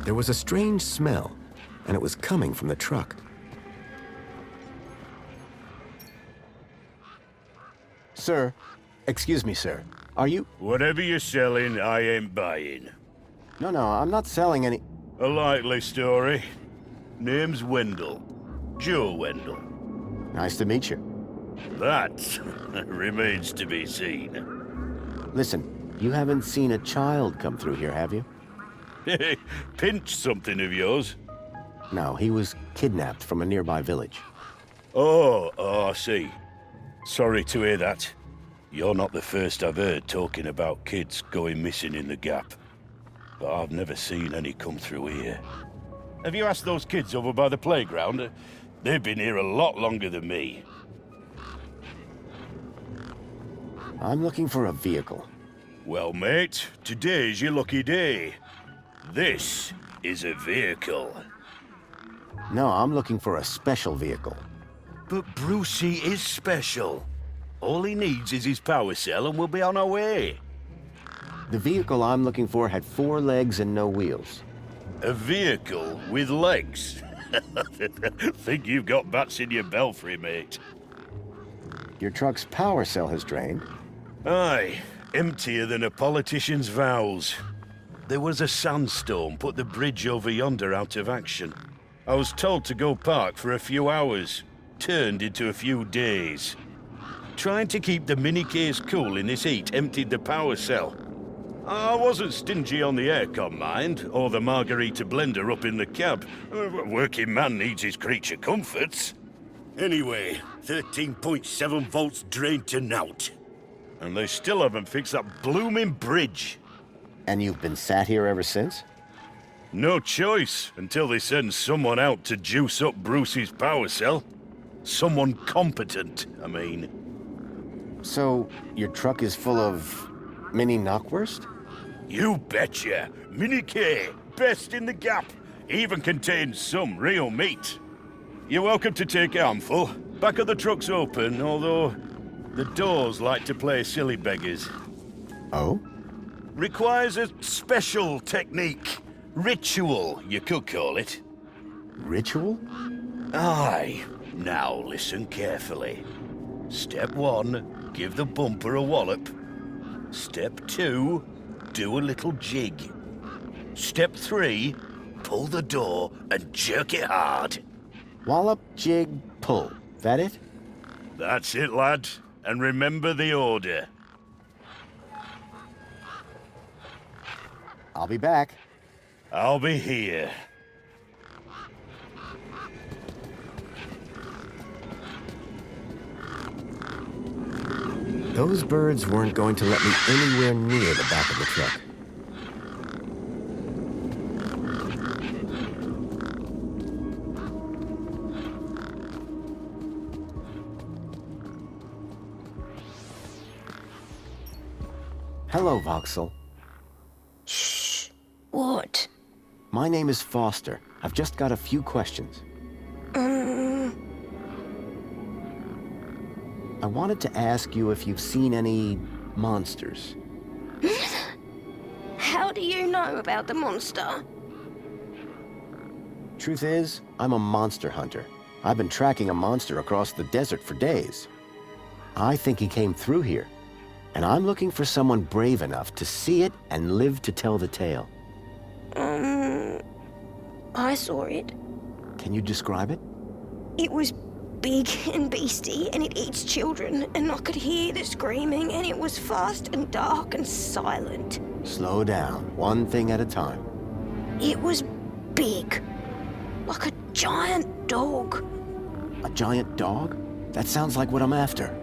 There was a strange smell, and it was coming from the truck. Sir, excuse me, sir. Are you... Whatever you're selling, I ain't buying. No, I'm not selling any... A likely story. Name's Wendell. Joe Wendell. Nice to meet you. That remains to be seen. Listen, you haven't seen a child come through here, have you? Pinch something of yours? No, he was kidnapped from a nearby village. Oh, I see. Sorry to hear that. You're not the first I've heard talking about kids going missing in the Gap. But I've never seen any come through here. Have you asked those kids over by the playground? They've been here a lot longer than me. I'm looking for a vehicle. Well, mate, today's your lucky day. This is a vehicle. No, I'm looking for a special vehicle. But Brucey is special. All he needs is his power cell and we'll be on our way. The vehicle I'm looking for had 4 legs and no wheels. A vehicle with legs? Think you've got bats in your belfry, mate. Your truck's power cell has drained. Aye, emptier than a politician's vows. There was a sandstorm put the bridge over yonder out of action. I was told to go park for a few hours. Turned into a few days. Trying to keep the mini-case cool in this heat emptied the power cell. I wasn't stingy on the aircon, mind, or the margarita blender up in the cab. A working man needs his creature comforts. Anyway, 13.7 volts drained to naught. And they still haven't fixed that blooming bridge. And you've been sat here ever since? No choice, until they send someone out to juice up Brucey's power cell. Someone competent, I mean. So, your truck is full of... mini knockwurst? You betcha. Mini K, best in the Gap. Even contains some real meat. You're welcome to take a handful. Back of the truck's open, although the doors like to play silly beggars. Oh? Requires a special technique. Ritual, you could call it. Ritual? Aye. Now listen carefully. Step 1, give the bumper a wallop. Step 2, do a little jig. Step 3, pull the door and jerk it hard. Wallop, jig, pull. That it? That's it, lad. And remember the order. I'll be back. I'll be here. Those birds weren't going to let me anywhere near the back of the truck. Hello, Voxel. Shh. What? My name is Foster. I've just got a few questions. I wanted to ask you if you've seen any monsters. How do you know about the monster? Truth is, I'm a monster hunter. I've been tracking a monster across the desert for days. I think he came through here, and I'm looking for someone brave enough to see it and live to tell the tale. I saw it. Can you describe it? It was big and beastie, and it eats children, and I could hear the screaming, and it was fast and dark and silent. Slow down, one thing at a time. It was big, like a giant dog. A giant dog? That sounds like what I'm after.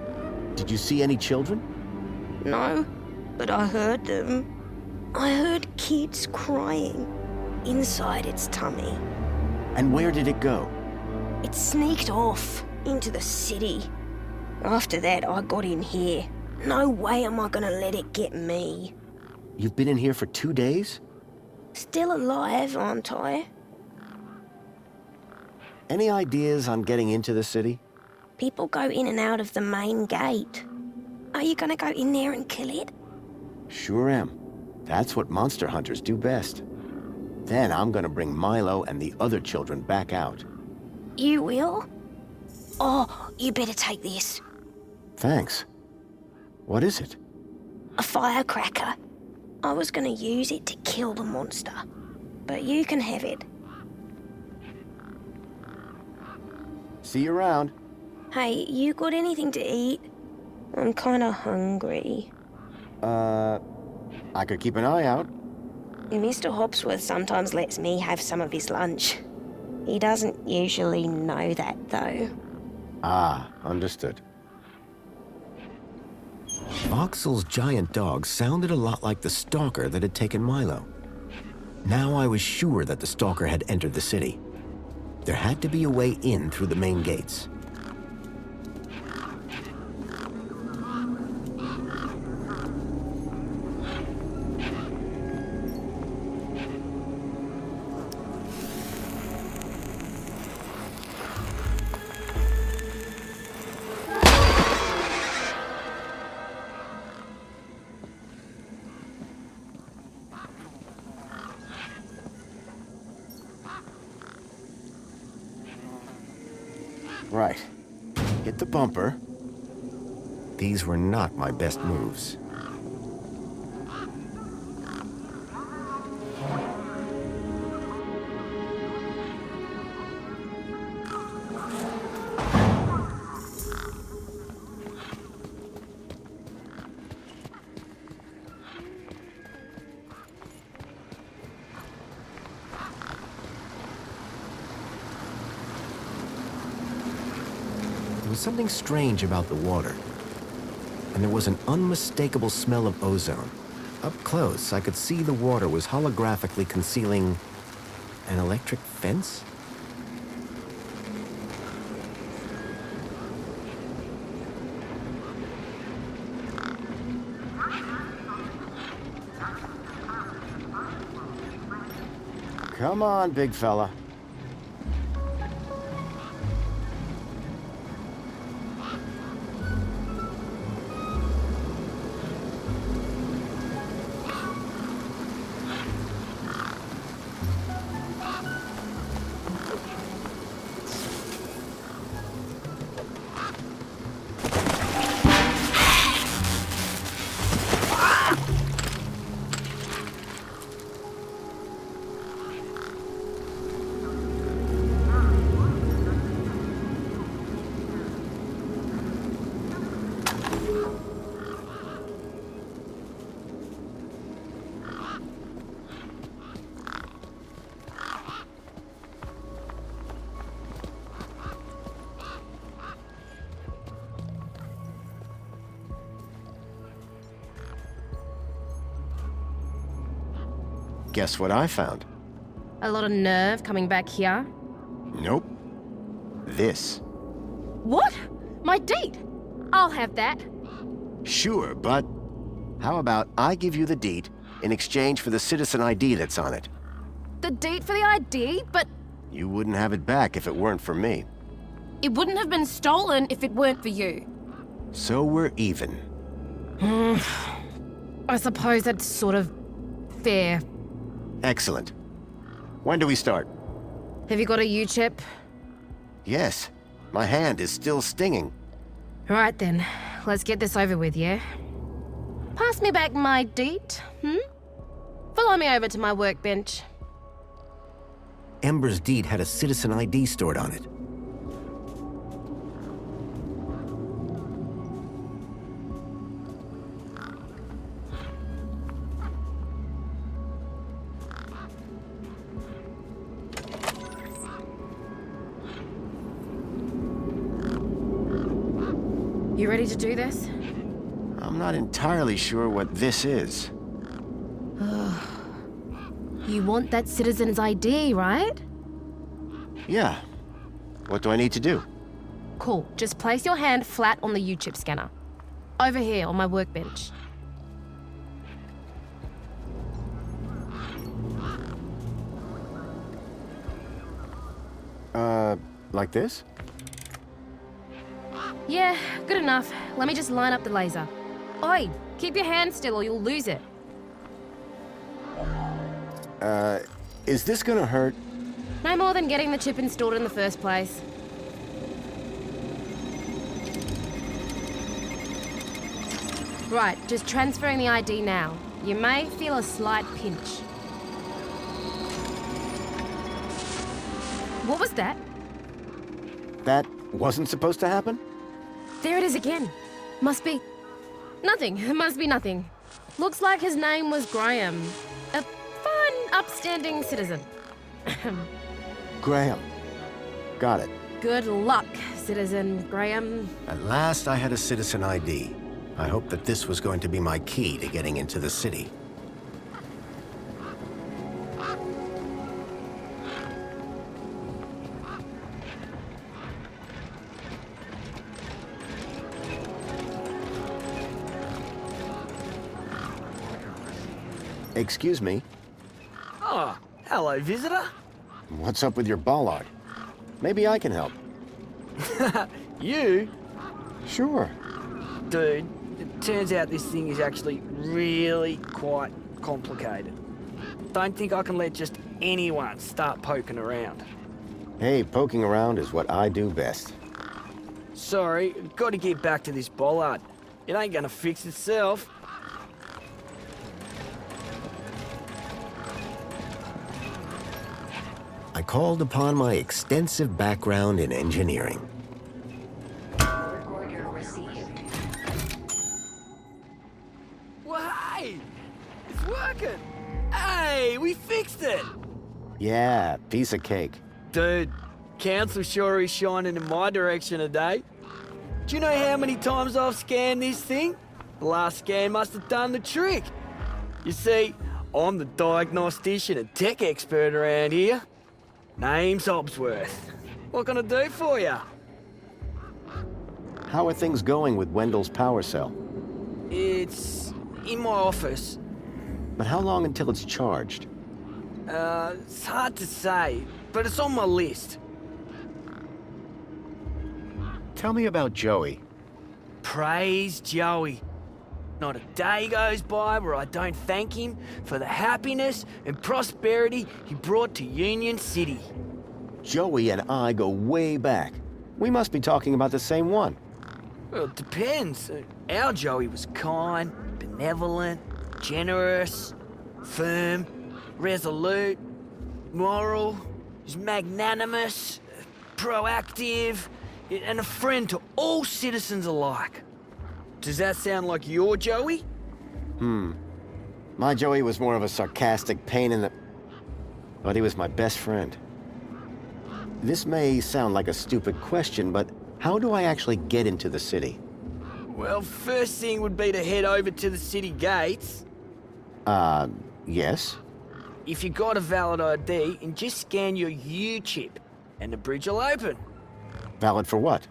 Did you see any children? No, but I heard them. I heard kids crying inside its tummy. And where did it go? It sneaked off into the city. After that, I got in here. No way am I gonna let it get me. You've been in here for 2 days? Still alive, aren't I? Any ideas on getting into the city? People go in and out of the main gate. Are you gonna go in there and kill it? Sure am. That's what monster hunters do best. Then I'm gonna bring Milo and the other children back out. You will? Oh, you better take this. Thanks. What is it? A firecracker. I was gonna use it to kill the monster, but you can have it. See you around. Hey, you got anything to eat? I'm kinda hungry. I could keep an eye out. Mr. Hopsworth sometimes lets me have some of his lunch. He doesn't usually know that, though. Ah, understood. Voxel's giant dog sounded a lot like the stalker that had taken Milo. Now I was sure that the stalker had entered the city. There had to be a way in through the main gates. Right. Hit the bumper. These were not my best moves. There was something strange about the water, and there was an unmistakable smell of ozone. Up close, I could see the water was holographically concealing an electric fence. Come on, big fella. Guess what I found? A lot of nerve coming back here. Nope. This. What? My deed? I'll have that. Sure, but how about I give you the deed in exchange for the citizen ID that's on it? The deed for the ID, but You wouldn't have it back if it weren't for me. it wouldn't have been stolen if it weren't for you. So we're even. I suppose that's sort of fair. Excellent. When do we start? Have you got a U-chip? Yes. My hand is still stinging. Right then, let's get this over with, yeah? Pass me back my deed, Follow me over to my workbench. Ember's deed had a citizen ID stored on it. You ready to do this? I'm not entirely sure what this is. You want that citizen's ID, right? Yeah. What do I need to do? Cool. Just place your hand flat on the U-chip scanner. Over here on my workbench. Like this? Yeah, good enough. Let me just line up the laser. Oi, keep your hand still or you'll lose it. Is this gonna hurt? No more than getting the chip installed in the first place. Right, just transferring the ID now. You may feel a slight pinch. What was that? That wasn't supposed to happen? There it is again. Must be... nothing. It must be nothing. Looks like his name was Graham. A fine, upstanding citizen. Graham. Got it. Good luck, Citizen Graham. At last I had a citizen ID. I hoped that this was going to be my key to getting into the city. Excuse me. Oh, hello, visitor. What's up with your bollard? Maybe I can help. You? Sure. Dude, it turns out this thing is actually really quite complicated. Don't think I can let just anyone start poking around. Hey, poking around is what I do best. Sorry, gotta get back to this bollard. It ain't gonna fix itself. I called upon my extensive background in engineering. Recorder received. Well, hey! It's working! Hey, we fixed it! Yeah, piece of cake. Dude, council sure is shining in my direction today. Do you know how many times I've scanned this thing? The last scan must have done the trick. You see, I'm the diagnostician and tech expert around here. Name's Hobsworth. What can I do for you? How are things going with Wendell's power cell? It's in my office. But how long until it's charged? It's hard to say, but it's on my list. Tell me about Joey. Praise Joey. Not a day goes by where I don't thank him for the happiness and prosperity he brought to Union City. Joey and I go way back. We must be talking about the same one. Well, it depends. Our Joey was kind, benevolent, generous, firm, resolute, moral, he's magnanimous, proactive, and a friend to all citizens alike. Does that sound like your Joey? My Joey was more of a sarcastic pain in the... But he was my best friend. This may sound like a stupid question, but how do I actually get into the city? Well, first thing would be to head over to the city gates. Yes? If you got a valid ID, and just scan your U-chip, and the bridge will open. Valid for what?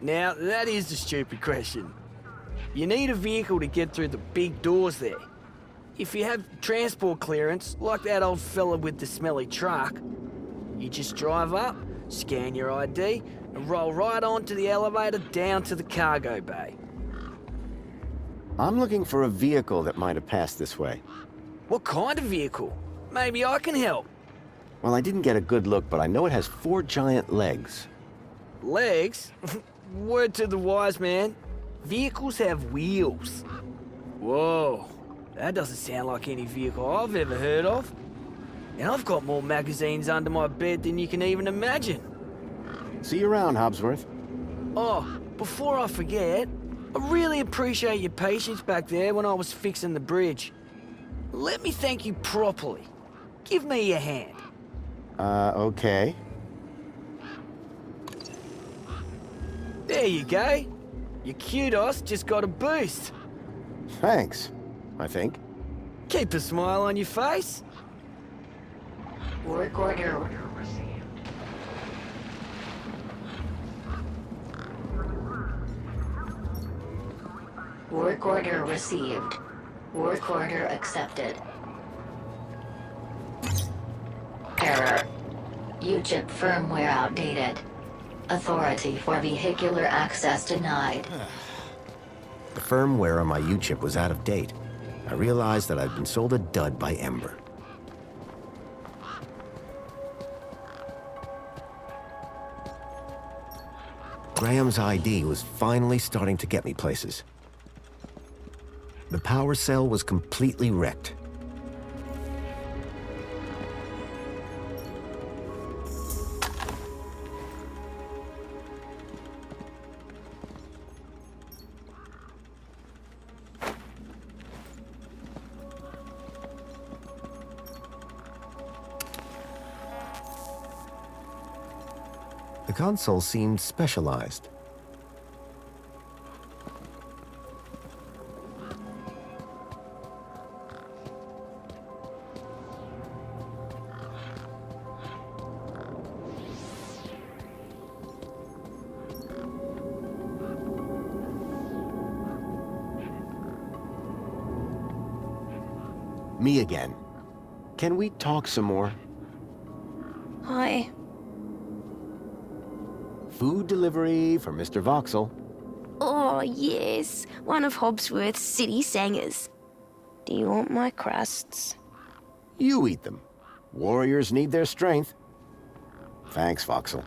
Now, that is the stupid question. You need a vehicle to get through the big doors there. If you have transport clearance, like that old fella with the smelly truck, you just drive up, scan your ID, and roll right onto the elevator down to the cargo bay. I'm looking for a vehicle that might have passed this way. What kind of vehicle? Maybe I can help. Well, I didn't get a good look, but I know it has 4 giant legs. Legs? Word to the wise man. Vehicles have wheels. Whoa, that doesn't sound like any vehicle I've ever heard of. And I've got more magazines under my bed than you can even imagine. See you around, Hobsworth. Oh, before I forget, I really appreciate your patience back there when I was fixing the bridge. Let me thank you properly. Give me your hand. Okay. There you go. Your kudos just got a boost. Thanks, I think. Keep a smile on your face. Work order. Work order received. Work order accepted. Error. U-chip firmware outdated. Authority for vehicular access denied. The firmware on my U-chip was out of date. I realized that I'd been sold a dud by Ember. Graham's ID was finally starting to get me places. The power cell was completely wrecked. The console seemed specialized. Me again. Can we talk some more? Hi. Food delivery for Mr. Voxel. Oh, yes. One of Hobsworth's city singers. Do you want my crusts? You eat them. Warriors need their strength. Thanks, Voxel.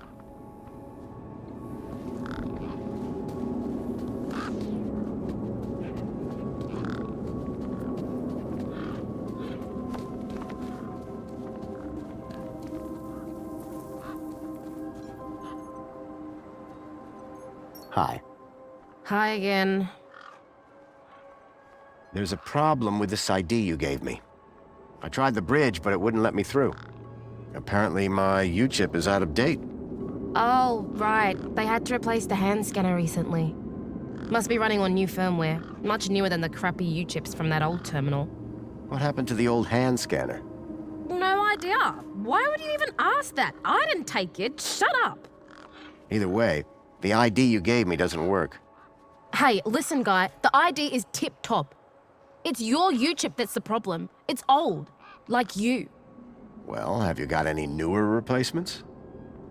Hi. Hi again. There's a problem with this ID you gave me. I tried the bridge, but it wouldn't let me through. Apparently my U-chip is out of date. Oh, right. They had to replace the hand scanner recently. Must be running on new firmware. Much newer than the crappy U-chips from that old terminal. What happened to the old hand scanner? No idea. Why would you even ask that? I didn't take it. Shut up. Either way, the ID you gave me doesn't work. Hey, listen, guy. The ID is tip-top. It's your U-chip that's the problem. It's old. Like you. Well, have you got any newer replacements?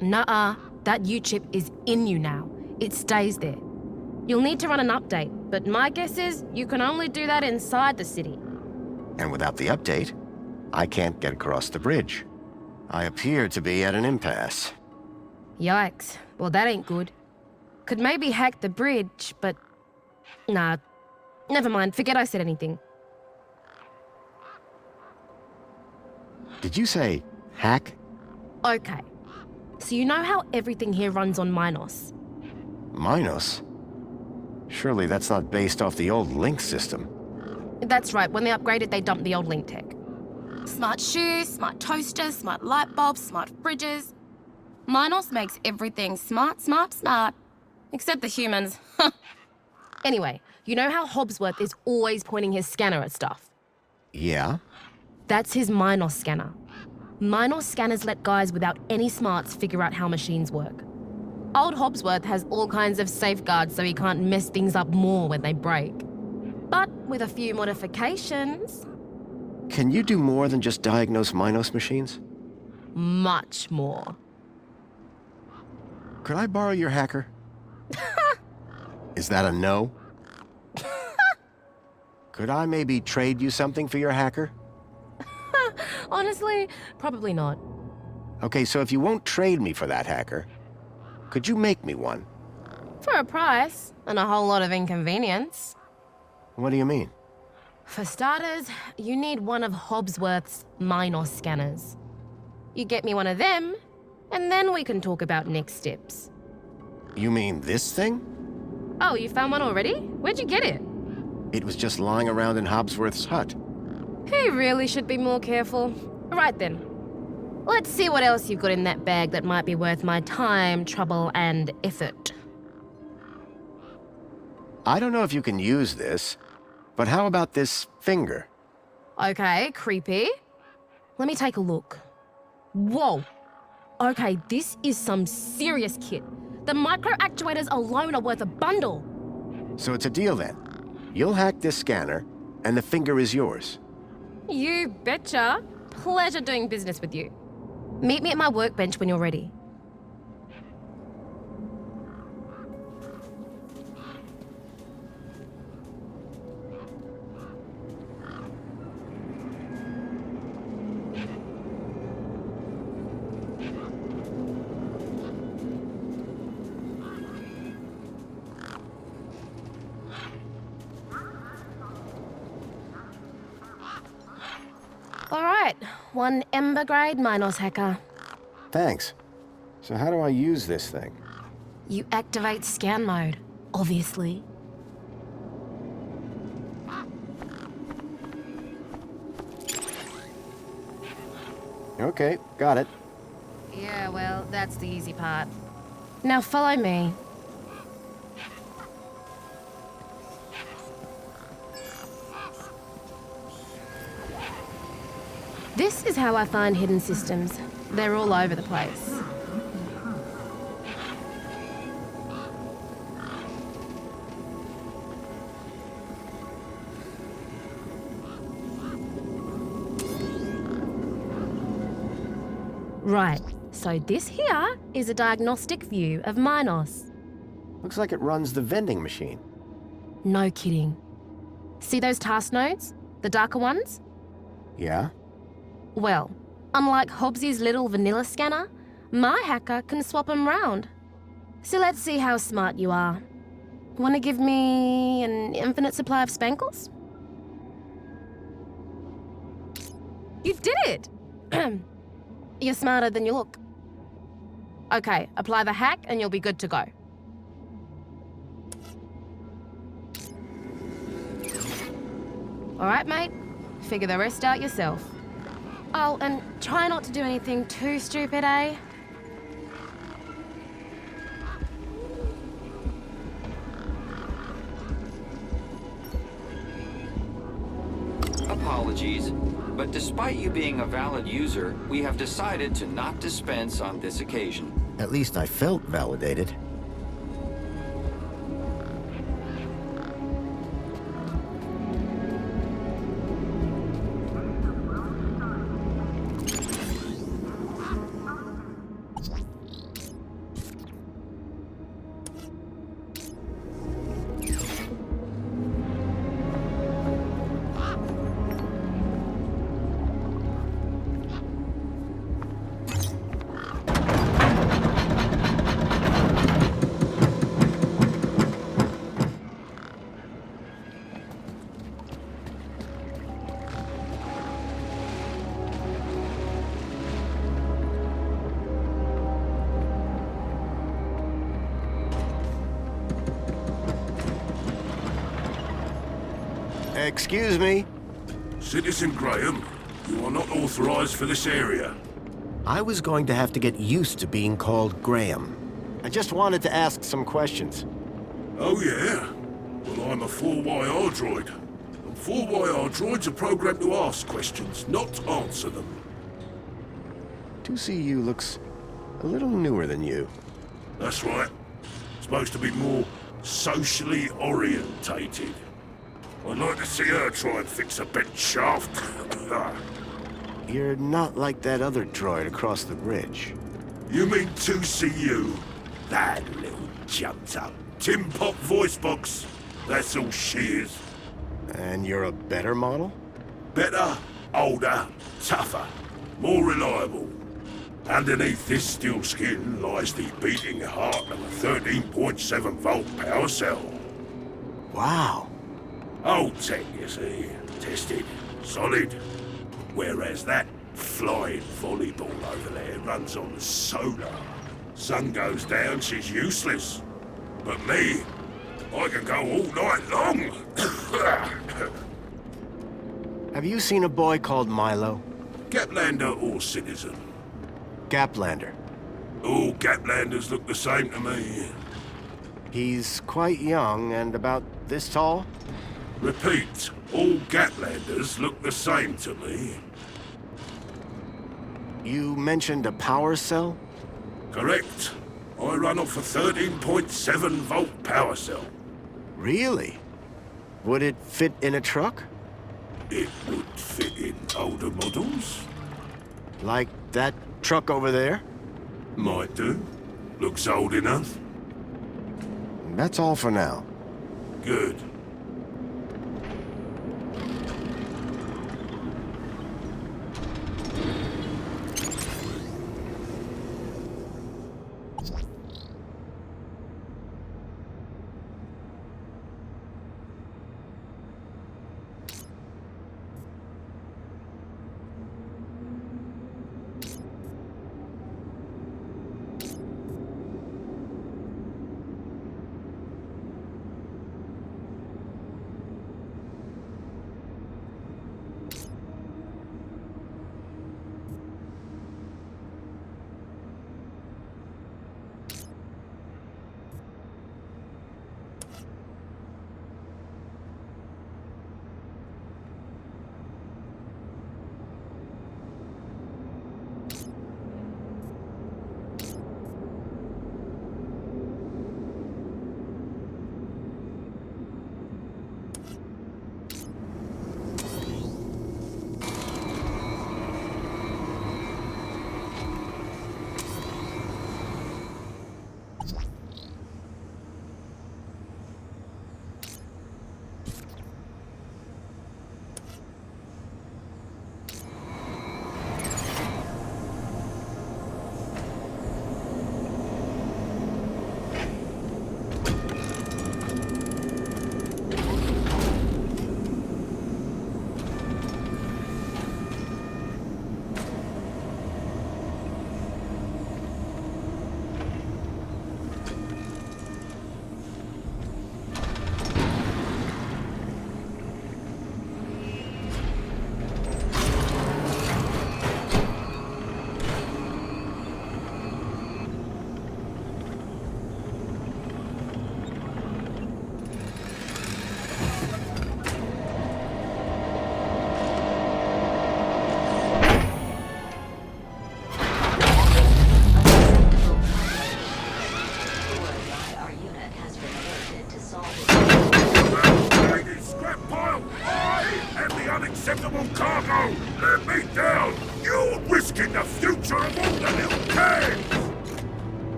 Nuh-uh. That U-chip is in you now. It stays there. You'll need to run an update, but my guess is you can only do that inside the city. And without the update, I can't get across the bridge. I appear to be at an impasse. Yikes. Well, that ain't good. Could maybe hack the bridge, but... Nah. Never mind. Forget I said anything. Did you say hack? Okay. So you know how everything here runs on Minos? Minos? Surely that's not based off the old Link system. That's right. When they upgraded, they dumped the old Link tech. Smart shoes, smart toasters, smart light bulbs, smart fridges. Minos makes everything smart, smart, smart. Except the humans. Anyway, you know how Hobsworth is always pointing his scanner at stuff? Yeah? That's his Minos scanner. Minos scanners let guys without any smarts figure out how machines work. Old Hobsworth has all kinds of safeguards so he can't mess things up more when they break. But with a few modifications... Can you do more than just diagnose Minos machines? Much more. Could I borrow your hacker? Is that a no? Could I maybe trade you something for your hacker? Honestly, probably not. Okay, so if you won't trade me for that hacker, could you make me one? For a price, and a whole lot of inconvenience. What do you mean? For starters, you need one of Hobsworth's Minos scanners. You get me one of them, and then we can talk about next steps. You mean this thing? Oh, you found one already? Where'd you get it? It was just lying around in Hobsworth's hut. He really should be more careful. Right then. Let's see what else you've got in that bag that might be worth my time, trouble, and effort. I don't know if you can use this, but how about this finger? Okay, creepy. Let me take a look. Whoa. Okay, this is some serious kit. The micro actuators alone are worth a bundle. So it's a deal then. You'll hack this scanner, and the finger is yours. You betcha. Pleasure doing business with you. Meet me at my workbench when you're ready. one Ember grade Minos hacker. Thanks. So how do I use this thing? You activate scan mode, obviously. Okay, got it. Yeah, well, that's the easy part. Now follow me. This is how I find hidden systems. They're all over the place. Right, so this here is a diagnostic view of Minos. Looks like it runs the vending machine. No kidding. See those task nodes? The darker ones? Yeah? Well, unlike Hobbsy's little vanilla scanner, my hacker can swap them round. So let's see how smart you are. Want to give me an infinite supply of spankles? You did it! You're smarter than you look. Okay, apply the hack and you'll be good to go. All right, mate. Figure the rest out yourself. Oh, and try not to do anything too stupid, eh? Apologies, but despite you being a valid user, we have decided to not dispense on this occasion. At least I felt validated. Excuse me. Citizen Graham, you are not authorized for this area. I was going to have to get used to being called Graham. I just wanted to ask some questions. Oh yeah? Well, I'm a 4YR droid. And 4YR droids are programmed to ask questions, not answer them. 2CU looks a little newer than you. That's right. Supposed to be more socially orientated. I'd like to see her try and fix a bent shaft. You're not like that other droid across the bridge. You mean 2CU? That little jumped up tin pot voice box. That's all she is. And you're a better model? Better, older, tougher, more reliable. Underneath this steel skin lies the beating heart of a 13.7 volt power cell. Wow. Old tech, you see. Tested. Solid. Whereas that flying volleyball over there runs on solar. Sun goes down, she's useless. But me, I can go all night long. Have you seen a boy called Milo? Gaplander or citizen? Gaplander. All Gaplanders look the same to me. He's quite young and about this tall? Repeat, all Gaplanders look the same to me. You mentioned a power cell? Correct. I run off a 13.7 volt power cell. Really? Would it fit in a truck? It would fit in older models. Like that truck over there? Might do. Looks old enough. That's all for now. Good.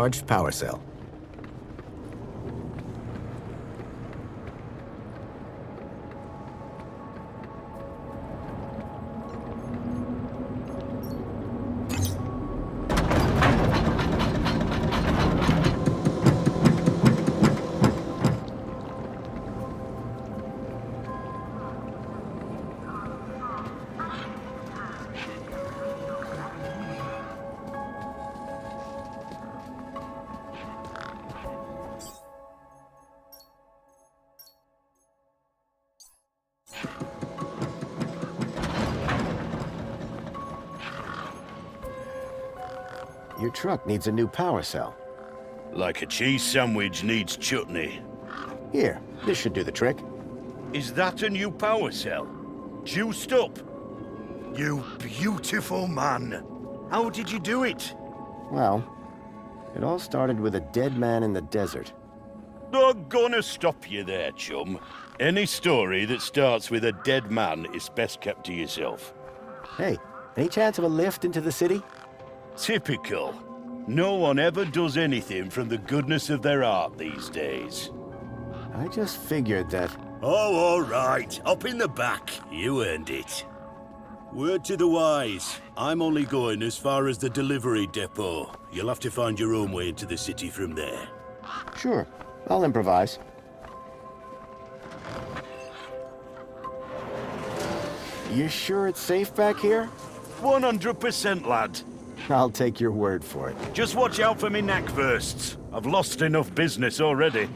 charged power cell. Your truck needs a new power cell. Like a cheese sandwich needs chutney. Here, this should do the trick. Is that a new power cell? Juiced up? You beautiful man. How did you do it? Well, it all started with a dead man in the desert. I'm gonna stop you there, chum. Any story that starts with a dead man is best kept to yourself. Hey, any chance of a lift into the city? Typical. No one ever does anything from the goodness of their heart these days. I just figured that... Oh, all right. Up in the back. You earned it. Word to the wise. I'm only going as far as the delivery depot. You'll have to find your own way into the city from there. Sure, I'll improvise. You sure it's safe back here? 100%, lad. I'll take your word for it. Just watch out for me neck bursts. I've lost enough business already.